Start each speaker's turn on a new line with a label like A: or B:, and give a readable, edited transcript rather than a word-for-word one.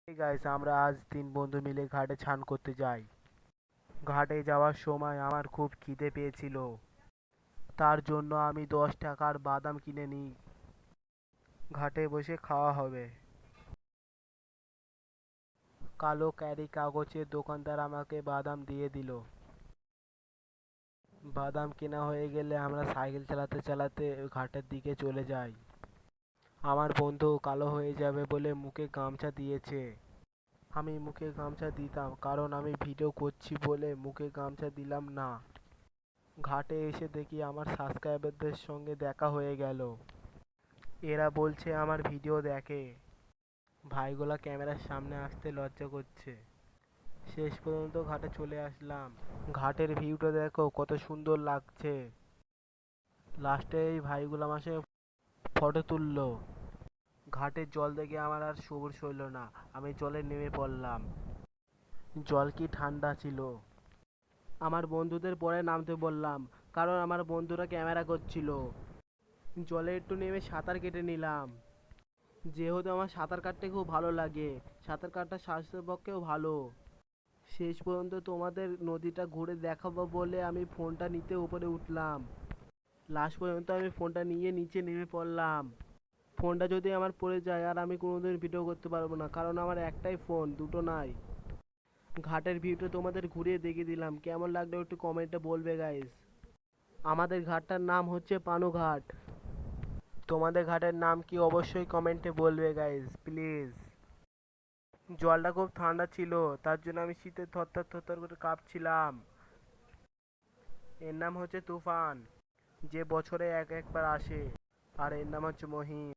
A: Guys, আমরা আজ 3 বন্ধু মিলে ঘাটে স্নান করতে যাই। ঘাটে যাওয়ার সময় আমার খুব খিদে পেয়েছিল, তার জন্য আমি 10 টাকার বাদাম কিনে নিই। ঘাটে বসে খাওয়া হবে। কালো ক্যারি কাগজের দোকানদার আমাকে বাদাম দিয়ে দিল। বাদাম কেনা হয়ে গেলে আমরা সাইকেল চালাতে চালাতে ঘাটের দিকে চলে যাই। আমার বন্ধু কালো হয়ে যাবে বলে মুখে গামছা দিয়েছে। আমি মুখে গামছা দিতাম, কারণ আমি ভিডিও করছি বলে মুখে গামছা দিলাম না। ঘাটে এসে দেখি আমার সাবস্ক্রাইবারদের সঙ্গে দেখা হয়ে গেল। এরা বলছে আমার ভিডিও দেখে। ভাইগুলা ক্যামেরার সামনে আসতে লজ্জা করছে। শেষ পর্যন্ত ঘাটে চলে আসলাম। ঘাটের ভিউটা দেখো কত সুন্দর লাগছে। লাস্টে এই ভাইগুলো আমার সঙ্গে ফটো তুললো। ঘাটের জল দেখে আমার আর সবুর সইল না, আমি জলে নেমে পড়লাম। জল কি ঠান্ডা ছিল! আমার বন্ধুদের পরে নামতে বললাম, কারণ আমার বন্ধুরা ক্যামেরা করছিল। জলে একটু নেমে সাঁতার কেটে নিলাম। যেহেতু আমার সাঁতার কাটতে খুব ভালো লাগে, সাঁতার কাটা স্বাস্থ্যের পক্ষেও ভালো। শেষ পর্যন্ত তোমাদের নদীটা ঘুরে দেখাবো বলে আমি ফোনটা নিতে উপরে উঠলাম। লাস্ট পর্যন্ত আমি ফোনটা নিয়ে নিচে নেমে পড়লাম। ফোনটা যদি আমার পড়ে যায় আর আমি কোনোদিন ভিডিও করতে পারবো না, কারণ আমার একটাই ফোন, দুটো নাই। ঘাটের ভিউটা তোমাদের ঘুরিয়ে দেখিয়ে দিলাম, কেমন লাগলো একটু কমেন্টে বলবে গাইস। আমাদের ঘাটটার নাম হচ্ছে পানু ঘাট। তোমাদের ঘাটের নাম কি অবশ্যই কমেন্টে বলবে গাইস, প্লিজ। জলটা খুব ঠান্ডা ছিল, তার জন্য আমি শীতে থরথর থরথর করে কাঁপছিলাম। এর নাম হচ্ছে তুফান, যে বছরে একবার আসে। আর এর নাম হচ্ছে মহিম।